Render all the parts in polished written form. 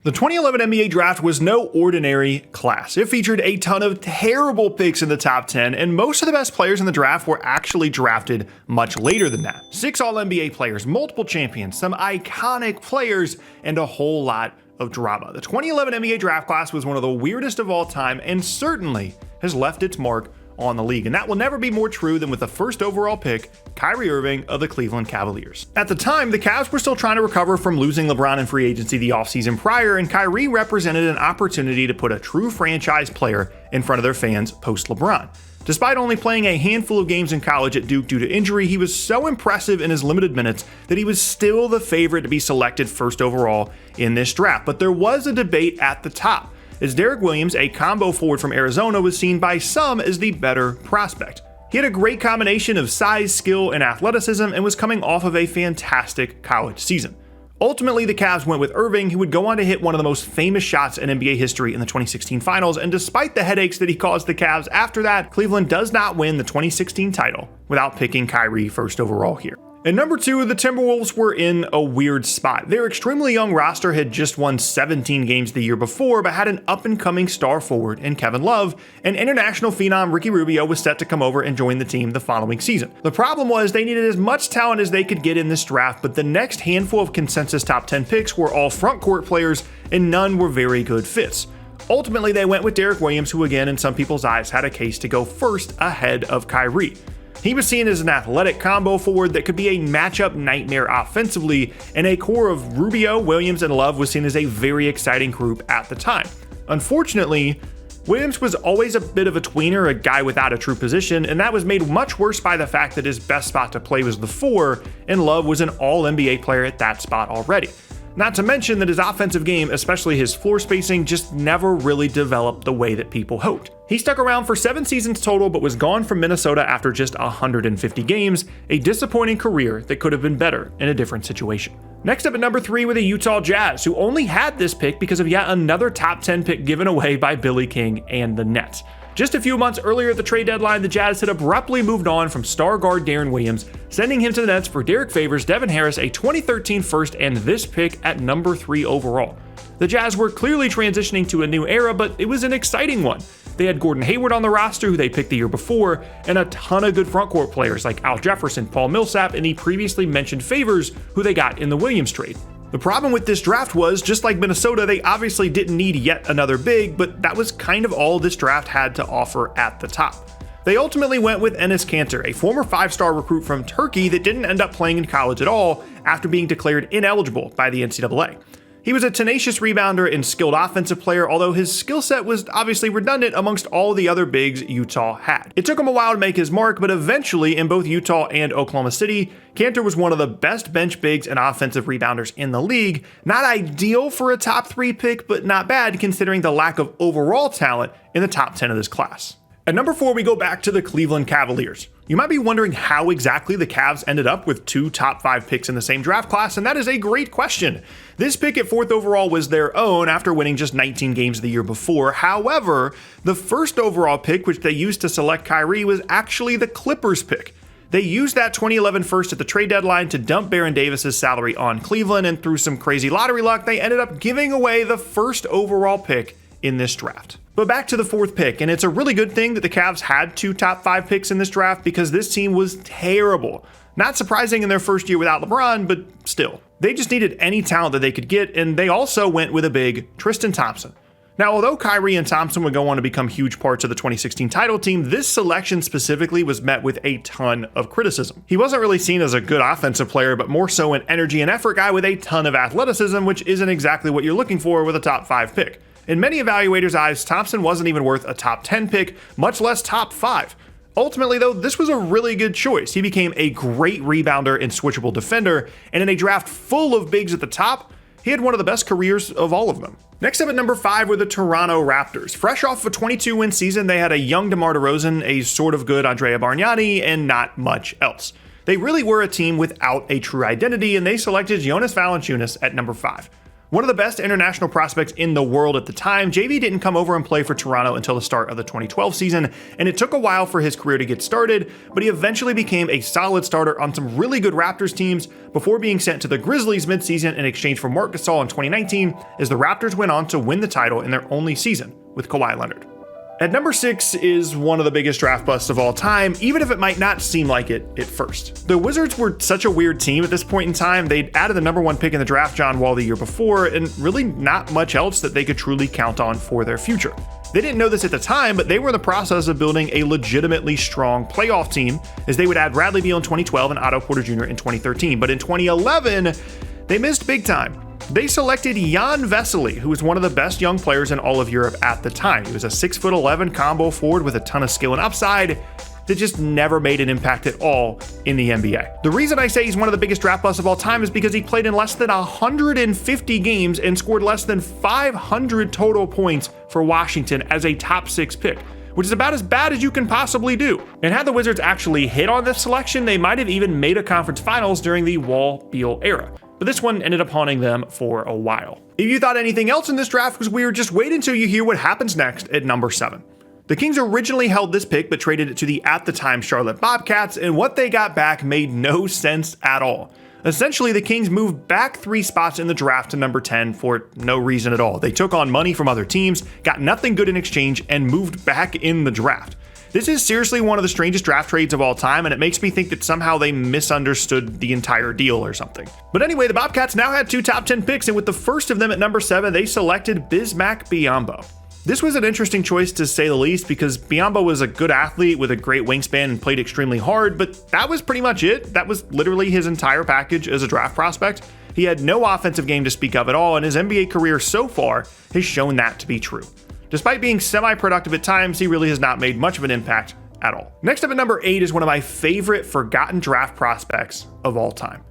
The 2011 NBA draft was no ordinary class. It featured a ton of terrible picks in the top 10, and most of the best players in the draft were actually drafted much later than that. 6 All-NBA players, multiple champions, some iconic players, and a whole lot of drama. The 2011 NBA draft class was one of the weirdest of all time and certainly has left its mark on the league, and that will never be more true than with the first overall pick, Kyrie Irving of the Cleveland Cavaliers. At the time, the Cavs were still trying to recover from losing LeBron in free agency the offseason prior, and Kyrie represented an opportunity to put a true franchise player in front of their fans post-LeBron. Despite only playing a handful of games in college at Duke due to injury, he was so impressive in his limited minutes that he was still the favorite to be selected first overall in this draft. But there was a debate at the top, as Derek Williams, a combo forward from Arizona, was seen by some as the better prospect. He had a great combination of size, skill, and athleticism and was coming off of a fantastic college season. Ultimately, the Cavs went with Irving, who would go on to hit one of the most famous shots in NBA history in the 2016 finals, and despite the headaches that he caused the Cavs after that, Cleveland does not win the 2016 title without picking Kyrie first overall here. At number 2, the Timberwolves were in a weird spot. Their extremely young roster had just won 17 games the year before, but had an up-and-coming star forward in Kevin Love, and international phenom Ricky Rubio was set to come over and join the team the following season. The problem was they needed as much talent as they could get in this draft, but the next handful of consensus top 10 picks were all front court players, and none were very good fits. Ultimately, they went with Derek Williams, who again, in some people's eyes, had a case to go first ahead of Kyrie. He was seen as an athletic combo forward that could be a matchup nightmare offensively, and a core of Rubio, Williams, and Love was seen as a very exciting group at the time. Unfortunately, Williams was always a bit of a tweener, a guy without a true position, and that was made much worse by the fact that his best spot to play was the 4, and Love was an all-NBA player at that spot already. Not to mention that his offensive game, especially his floor spacing, just never really developed the way that people hoped. He stuck around for 7 seasons total, but was gone from Minnesota after just 150 games, a disappointing career that could have been better in a different situation. Next up at number 3 were the Utah Jazz, who only had this pick because of yet another top 10 pick given away by Billy King and the Nets. Just a few months earlier at the trade deadline, the Jazz had abruptly moved on from star guard Deron Williams, sending him to the Nets for Derek Favors, Devin Harris, a 2013 first, and this pick at number 3 overall. The Jazz were clearly transitioning to a new era, but it was an exciting one. They had Gordon Hayward on the roster, who they picked the year before, and a ton of good frontcourt players like Al Jefferson, Paul Millsap, and the previously mentioned Favors, who they got in the Williams trade. The problem with this draft was, just like Minnesota, they obviously didn't need yet another big, but that was kind of all this draft had to offer at the top. They ultimately went with Enes Kanter, a former 5-star recruit from Turkey that didn't end up playing in college at all after being declared ineligible by the NCAA. He was a tenacious rebounder and skilled offensive player, although his skill set was obviously redundant amongst all the other bigs Utah had. It took him a while to make his mark, but eventually, in both Utah and Oklahoma City, Kanter was one of the best bench bigs and offensive rebounders in the league. Not ideal for a top 3 pick, but not bad considering the lack of overall talent in the top 10 of this class. At number 4, we go back to the Cleveland Cavaliers. You might be wondering how exactly the Cavs ended up with 2 top 5 picks in the same draft class, and that is a great question. This pick at 4th overall was their own after winning just 19 games the year before. However, the first overall pick, which they used to select Kyrie, was actually the Clippers pick. They used that 2011 first at the trade deadline to dump Baron Davis's salary on Cleveland, and through some crazy lottery luck, they ended up giving away the first overall pick in this draft. But back to the 4th pick, and it's a really good thing that the Cavs had 2 top 5 picks in this draft because this team was terrible. Not surprising in their first year without LeBron, but still. They just needed any talent that they could get, and they also went with a big Tristan Thompson. Now, although Kyrie and Thompson would go on to become huge parts of the 2016 title team, this selection specifically was met with a ton of criticism. He wasn't really seen as a good offensive player, but more so an energy and effort guy with a ton of athleticism, which isn't exactly what you're looking for with a top 5 pick. In many evaluators' eyes, Thompson wasn't even worth a top 10 pick, much less top 5. Ultimately, though, this was a really good choice. He became a great rebounder and switchable defender, and in a draft full of bigs at the top, he had one of the best careers of all of them. Next up at number 5 were the Toronto Raptors. Fresh off a 22-win season, they had a young DeMar DeRozan, a sort of good Andrea Bargnani, and not much else. They really were a team without a true identity, and they selected Jonas Valanciunas at number 5. One of the best international prospects in the world at the time, JV didn't come over and play for Toronto until the start of the 2012 season, and it took a while for his career to get started, but he eventually became a solid starter on some really good Raptors teams before being sent to the Grizzlies midseason in exchange for Marc Gasol in 2019, as the Raptors went on to win the title in their only season with Kawhi Leonard. At number 6 is one of the biggest draft busts of all time, even if it might not seem like it at first. The Wizards were such a weird team at this point in time. They'd added the number 1 pick in the draft, John Wall, the year before, and really not much else that they could truly count on for their future. They didn't know this at the time, but they were in the process of building a legitimately strong playoff team, as they would add Bradley Beal in 2012 and Otto Porter Jr. in 2013. But in 2011, they missed big time. They selected Jan Vesely, who was one of the best young players in all of Europe at the time. He was a 6'11" combo forward with a ton of skill and upside that just never made an impact at all in the NBA. The reason I say he's one of the biggest draft busts of all time is because he played in less than 150 games and scored less than 500 total points for Washington as a top 6 pick, which is about as bad as you can possibly do. And had the Wizards actually hit on this selection, they might have even made a conference finals during the Wall-Beal era. But this one ended up haunting them for a while. If you thought anything else in this draft was weird, just wait until you hear what happens next at number 7. The Kings originally held this pick but traded it to the at the time Charlotte Bobcats, and what they got back made no sense at all. Essentially, the Kings moved back 3 spots in the draft to number 10 for no reason at all. They took on money from other teams, got nothing good in exchange, and moved back in the draft. This is seriously one of the strangest draft trades of all time, and it makes me think that somehow they misunderstood the entire deal or something. But anyway, the Bobcats now had 2 top 10 picks, and with the first of them at number 7, they selected Bismack Biyombo. This was an interesting choice to say the least, because Biyombo was a good athlete with a great wingspan and played extremely hard, but that was pretty much it. That was literally his entire package as a draft prospect. He had no offensive game to speak of at all, and his NBA career so far has shown that to be true. Despite being semi-productive at times, he really has not made much of an impact at all. Next up at number 8 is one of my favorite forgotten draft prospects of all time.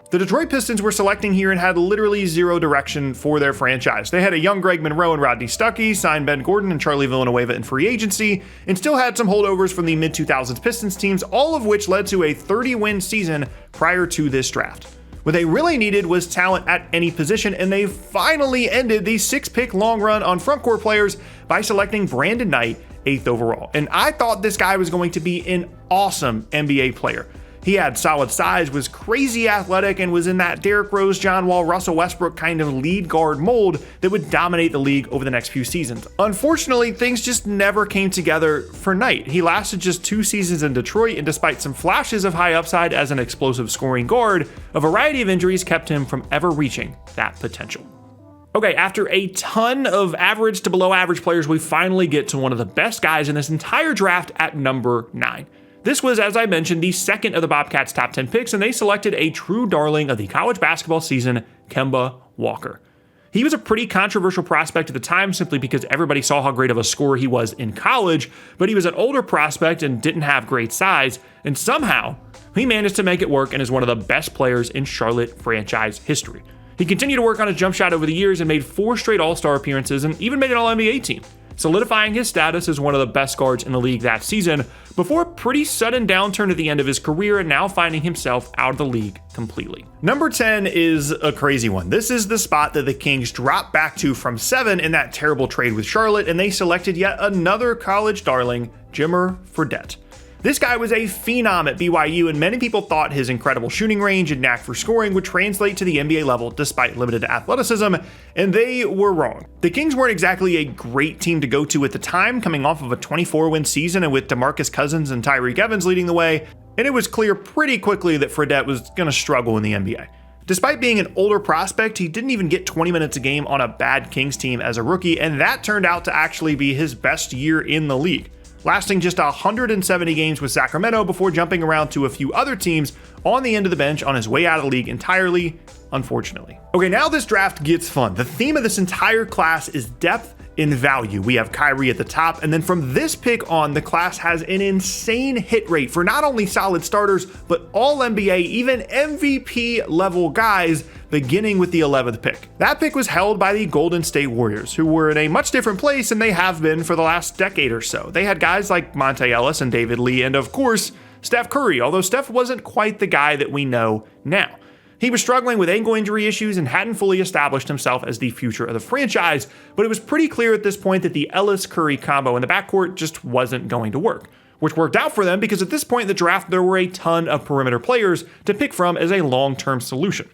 The Detroit Pistons were selecting here and had literally zero direction for their franchise. They had a young Greg Monroe and Rodney Stuckey, signed Ben Gordon and Charlie Villanueva in free agency, and still had some holdovers from the mid-2000s Pistons teams, all of which led to a 30-win season prior to this draft. What they really needed was talent at any position, and they finally ended the 6-pick long run on frontcourt players by selecting Brandon Knight 8th overall. And I thought this guy was going to be an awesome NBA player. He had solid size, was crazy athletic, and was in that Derrick Rose, John Wall, Russell Westbrook kind of lead guard mold that would dominate the league over the next few seasons. Unfortunately, things just never came together for Knight. He lasted just 2 seasons in Detroit, and despite some flashes of high upside as an explosive scoring guard, a variety of injuries kept him from ever reaching that potential. Okay, after a ton of average to below average players, we finally get to one of the best guys in this entire draft at number 9. This was, as I mentioned, the second of the Bobcats' top 10 picks, and they selected a true darling of the college basketball season, Kemba Walker. He was a pretty controversial prospect at the time simply because everybody saw how great of a scorer he was in college, but he was an older prospect and didn't have great size, and somehow he managed to make it work and is one of the best players in Charlotte franchise history. He continued to work on his jump shot over the years and made 4 straight All-Star appearances and even made an All-NBA team, solidifying his status as one of the best guards in the league that season before a pretty sudden downturn at the end of his career and now finding himself out of the league completely. Number 10 is a crazy one. This is the spot that the Kings dropped back to from 7 in that terrible trade with Charlotte, and they selected yet another college darling, Jimmer Fredette. This guy was a phenom at BYU, and many people thought his incredible shooting range and knack for scoring would translate to the NBA level despite limited athleticism, and they were wrong. The Kings weren't exactly a great team to go to at the time, coming off of a 24-win season and with DeMarcus Cousins and Tyreek Evans leading the way, and it was clear pretty quickly that Fredette was going to struggle in the NBA. Despite being an older prospect, he didn't even get 20 minutes a game on a bad Kings team as a rookie, and that turned out to actually be his best year in the league, lasting just 170 games with Sacramento before jumping around to a few other teams on the end of the bench on his way out of the league entirely, unfortunately. Okay, now this draft gets fun. The theme of this entire class is depth in value. We have Kyrie at the top, and then from this pick on, the class has an insane hit rate for not only solid starters, but all NBA, even MVP level guys, beginning with the 11th pick. That pick was held by the Golden State Warriors, who were in a much different place than they have been for the last decade or so. They had guys like Monte Ellis and David Lee, and of course, Steph Curry, although Steph wasn't quite the guy that we know now. He was struggling with ankle injury issues and hadn't fully established himself as the future of the franchise, but it was pretty clear at this point that the Ellis-Curry combo in the backcourt just wasn't going to work, which worked out for them because at this point in the draft there were a ton of perimeter players to pick from as a long-term solution.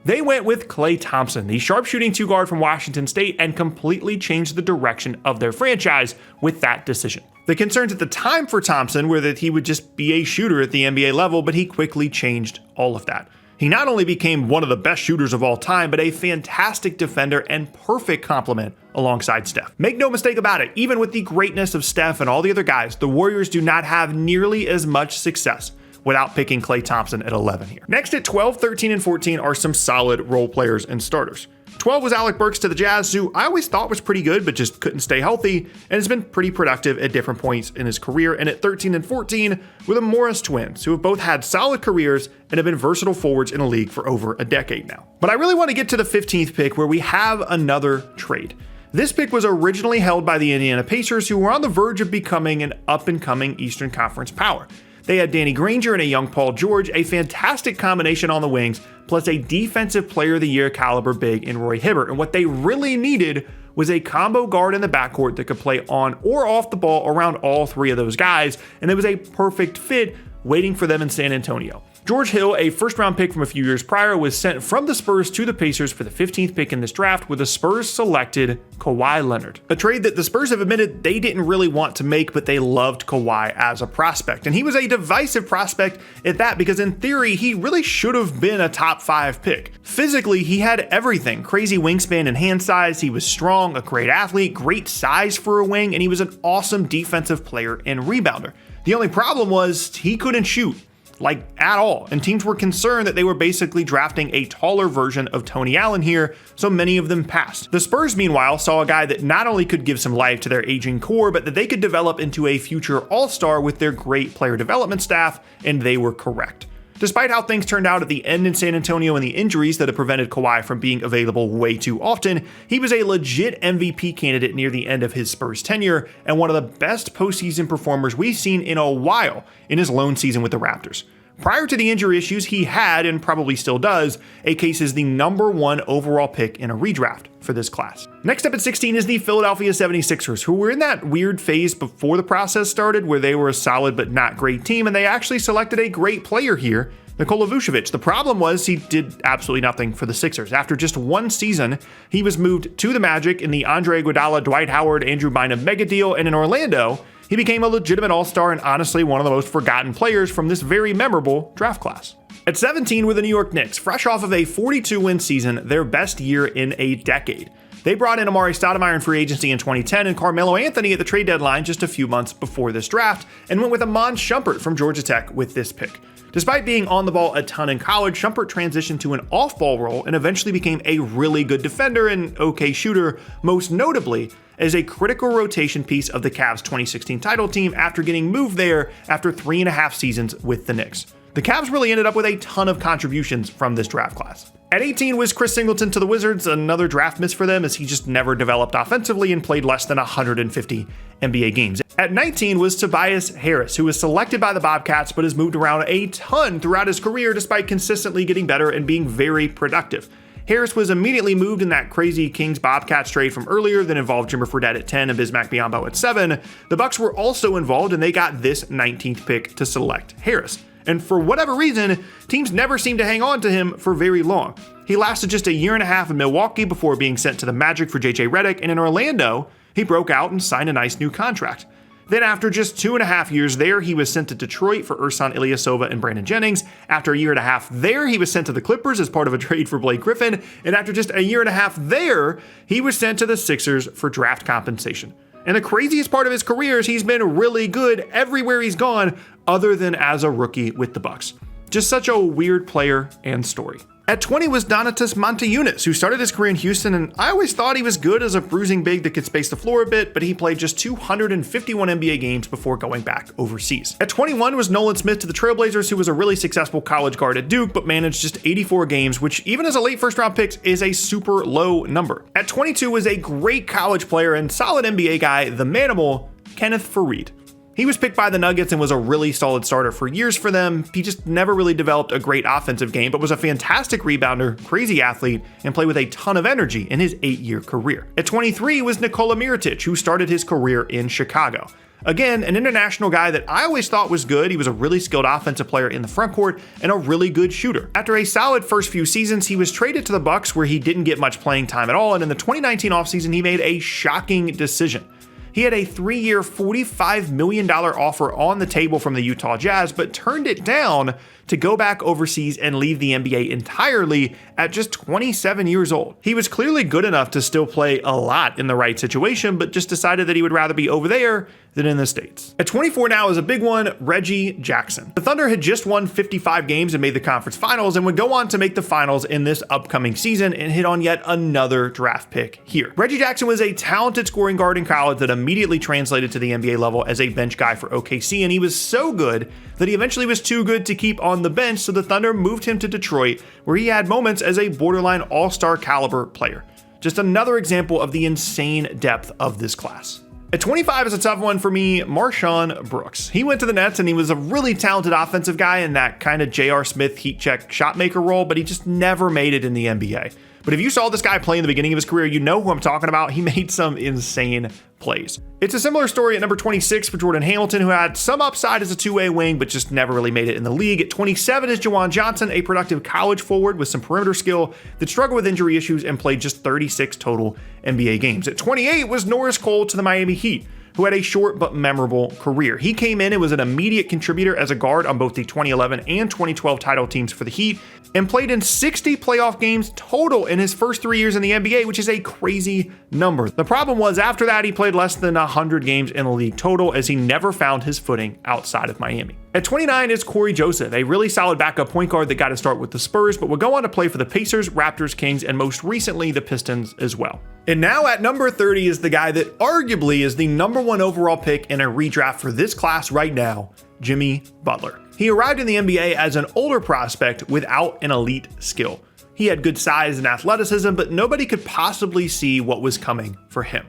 They went with Klay Thompson, the sharpshooting two-guard from Washington State, and completely changed the direction of their franchise with that decision. The concerns at the time for Thompson were that he would just be a shooter at the NBA level, but he quickly changed all of that. He not only became one of the best shooters of all time, but a fantastic defender and perfect complement alongside Steph. Make no mistake about it, even with the greatness of Steph and all the other guys, the Warriors do not have nearly as much success without picking Klay Thompson at 11 here. Next at 12, 13, and 14 are some solid role players and starters. 12 was Alec Burks to the Jazz, who I always thought was pretty good, but just couldn't stay healthy, and has been pretty productive at different points in his career. And at 13 and 14 were the Morris twins, who have both had solid careers and have been versatile forwards in the league for over a decade now. But I really want to get to the 15th pick, where we have another trade. This pick was originally held by the Indiana Pacers, who were on the verge of becoming an up-and-coming Eastern Conference power. They had Danny Granger and a young Paul George, a fantastic combination on the wings, plus a defensive player of the year caliber big in Roy Hibbert. And what they really needed was a combo guard in the backcourt that could play on or off the ball around all three of those guys. And it was a perfect fit waiting for them in San Antonio. George Hill, a first-round pick from a few years prior, was sent from the Spurs to the Pacers for the 15th pick in this draft, where the Spurs selected Kawhi Leonard. A trade that the Spurs have admitted they didn't really want to make, but they loved Kawhi as a prospect. And he was a divisive prospect at that, because in theory, he really should have been a top 5 pick. Physically, he had everything. Crazy wingspan and hand size, he was strong, a great athlete, great size for a wing, and he was an awesome defensive player and rebounder. The only problem was he couldn't shoot. Like, at all. And teams were concerned that they were basically drafting a taller version of Tony Allen here, so many of them passed. The Spurs, meanwhile, saw a guy that not only could give some life to their aging core, but that they could develop into a future all-star with their great player development staff, and they were correct. Despite how things turned out at the end in San Antonio and the injuries that had prevented Kawhi from being available way too often, he was a legit MVP candidate near the end of his Spurs tenure, and one of the best postseason performers we've seen in a while in his lone season with the Raptors. Prior to the injury issues, he had, and probably still does, a case as the number 1 overall pick in a redraft for this class. Next up at 16 is the Philadelphia 76ers, who were in that weird phase before the process started where they were a solid but not great team, and they actually selected a great player here, Nikola Vucevic. The problem was he did absolutely nothing for the Sixers. After just one season, he was moved to the Magic in the Andre Iguodala, Dwight Howard, Andrew Bynum mega deal, and in Orlando, he became a legitimate all-star and honestly one of the most forgotten players from this very memorable draft class. At 17 were the New York Knicks, fresh off of a 42-win season, their best year in a decade. They brought in Amari Stoudemire in free agency in 2010 and Carmelo Anthony at the trade deadline just a few months before this draft, and went with Iman Shumpert from Georgia Tech with this pick. Despite being on the ball a ton in college, Shumpert transitioned to an off-ball role and eventually became a really good defender and okay shooter, most notably as a critical rotation piece of the Cavs' 2016 title team after getting moved there after 3.5 seasons with the Knicks. The Cavs really ended up with a ton of contributions from this draft class. At 18 was Chris Singleton to the Wizards, another draft miss for them as he just never developed offensively and played less than 150 NBA games. At 19 was Tobias Harris, who was selected by the Bobcats but has moved around a ton throughout his career despite consistently getting better and being very productive. Harris was immediately moved in that crazy Kings Bobcats trade from earlier that involved Jimmer Fredette at 10 and Bismack Biyombo at 7. The Bucks were also involved and they got this 19th pick to select Harris. And for whatever reason, teams never seemed to hang on to him for very long. He lasted just 1.5 years in Milwaukee before being sent to the Magic for JJ Redick, and in Orlando, he broke out and signed a nice new contract. Then after just 2.5 years there, he was sent to Detroit for Ersan Ilyasova and Brandon Jennings. After 1.5 years there, he was sent to the Clippers as part of a trade for Blake Griffin. And after just 1.5 years there, he was sent to the Sixers for draft compensation. And the craziest part of his career is he's been really good everywhere he's gone, other than as a rookie with the Bucks. Just such a weird player and story. At 20 was Donatas Motiejunas, who started his career in Houston, and I always thought he was good as a bruising big that could space the floor a bit, but he played just 251 NBA games before going back overseas. At 21 was Nolan Smith to the Trailblazers, who was a really successful college guard at Duke, but managed just 84 games, which even as a late first-round pick is a super low number. At 22 was a great college player and solid NBA guy, the Manimal, Kenneth Faried. He was picked by the Nuggets and was a really solid starter for years for them. He just never really developed a great offensive game, but was a fantastic rebounder, crazy athlete, and played with a ton of energy in his 8-year career. At 23 was Nikola Mirotic, who started his career in Chicago. Again, an international guy that I always thought was good. He was a really skilled offensive player in the front court and a really good shooter. After a solid first few seasons, he was traded to the Bucks where he didn't get much playing time at all, and in the 2019 offseason, he made a shocking decision. He had a 3-year, $45 million offer on the table from the Utah Jazz, but turned it down to go back overseas and leave the NBA entirely at just 27 years old. He was clearly good enough to still play a lot in the right situation, but just decided that he would rather be over there than in the States. At 24 now is a big one, Reggie Jackson. The Thunder had just won 55 games and made the conference finals and would go on to make the finals in this upcoming season and hit on yet another draft pick here. Reggie Jackson was a talented scoring guard in college that immediately translated to the NBA level as a bench guy for OKC, and he was so good that he eventually was too good to keep on the bench, so the Thunder moved him to Detroit, where he had moments as a borderline all-star caliber player. Just another example of the insane depth of this class. At 25 is a tough one for me, Marshawn Brooks. He went to the Nets and he was a really talented offensive guy in that kind of J.R. Smith heat check shot maker role, but he just never made it in the NBA. But if you saw this guy play in the beginning of his career, you know who I'm talking about. He made some insane plays. It's a similar story at number 26 for Jordan Hamilton, who had some upside as a two-way wing, but just never really made it in the league. At 27 is Juwan Johnson, a productive college forward with some perimeter skill that struggled with injury issues and played just 36 total NBA games. At 28 was Norris Cole to the Miami Heat, who had a short but memorable career. He came in and was an immediate contributor as a guard on both the 2011 and 2012 title teams for the Heat, and played in 60 playoff games total in his first 3 years in the NBA, which is a crazy number. The problem was after that, he played less than 100 games in the league total, as he never found his footing outside of Miami. At 29 is Corey Joseph, a really solid backup point guard that got to start with the Spurs, but would go on to play for the Pacers, Raptors, Kings, and most recently the Pistons as well. And now at number 30 is the guy that arguably is the number 1 overall pick in a redraft for this class right now, Jimmy Butler. He arrived in the NBA as an older prospect without an elite skill. He had good size and athleticism, but nobody could possibly see what was coming for him.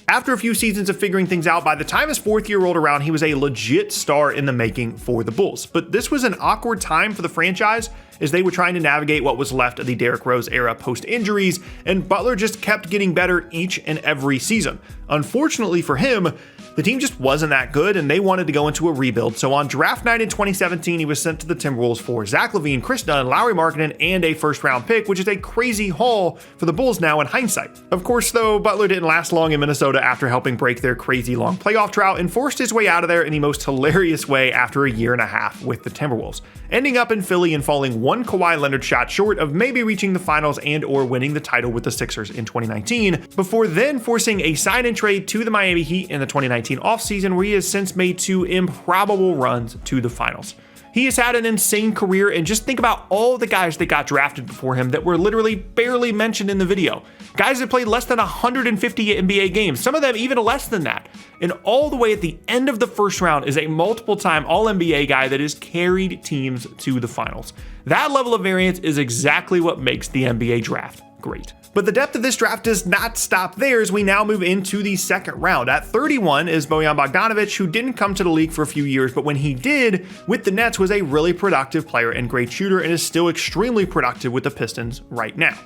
After a few seasons of figuring things out, by the time his 4th year rolled around, he was a legit star in the making for the Bulls. But this was an awkward time for the franchise as they were trying to navigate what was left of the Derrick Rose era post-injuries, and Butler just kept getting better each and every season. Unfortunately for him, the team just wasn't that good, and they wanted to go into a rebuild. So on draft night in 2017, he was sent to the Timberwolves for Zach LaVine, Chris Dunn, Lauri Markkanen, and a first-round pick, which is a crazy haul for the Bulls now in hindsight. Of course, though, Butler didn't last long in Minnesota after helping break their crazy long playoff drought, and forced his way out of there in the most hilarious way after a year and a half with the Timberwolves, ending up in Philly and falling one Kawhi Leonard shot short of maybe reaching the finals and or winning the title with the Sixers in 2019, before then forcing a sign-and trade to the Miami Heat in the 2019 offseason, where he has since made 2 improbable runs to the finals. He has had an insane career, and just think about all the guys that got drafted before him that were literally barely mentioned in the video. Guys that played less than 150 NBA games, some of them even less than that. And all the way at the end of the first round is a multiple-time All-NBA guy that has carried teams to the finals. That level of variance is exactly what makes the NBA draft great. But the depth of this draft does not stop there, as we now move into the second round. At 31 is Bojan Bogdanovic, who didn't come to the league for a few years, but when he did, with the Nets, was a really productive player and great shooter, and is still extremely productive with the Pistons right now.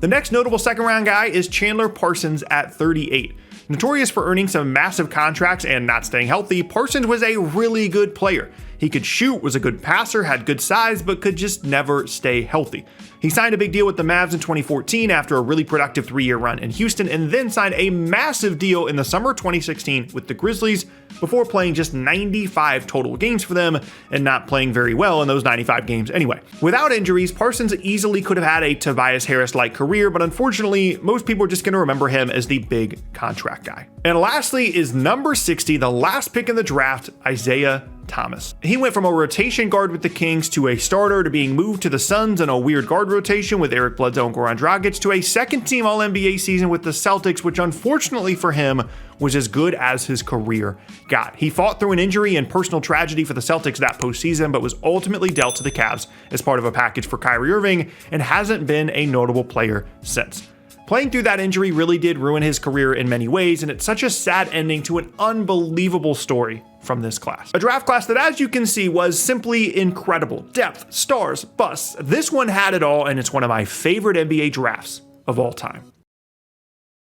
The next notable second round guy is Chandler Parsons at 38. Notorious for earning some massive contracts and not staying healthy, Parsons was a really good player. He could shoot, was a good passer, had good size, but could just never stay healthy. He signed a big deal with the Mavs in 2014 after a really productive 3-year run in Houston, and then signed a massive deal in the summer of 2016 with the Grizzlies before playing just 95 total games for them and not playing very well in those 95 games anyway. Without injuries, Parsons easily could have had a Tobias Harris-like career, but unfortunately, most people are just going to remember him as the big contract guy. And lastly is number 60, the last pick in the draft, Isaiah Thomas. He went from a rotation guard with the Kings to a starter, to being moved to the Suns in a weird guard rotation with Eric Bledsoe and Goran Dragic, to a second-team All-NBA season with the Celtics, which unfortunately for him was as good as his career got. He fought through an injury and personal tragedy for the Celtics that postseason, but was ultimately dealt to the Cavs as part of a package for Kyrie Irving, and hasn't been a notable player since. Playing through that injury really did ruin his career in many ways, and it's such a sad ending to an unbelievable story from this class. A draft class that, as you can see, was simply incredible. Depth, stars, busts. This one had it all, and it's one of my favorite NBA drafts of all time.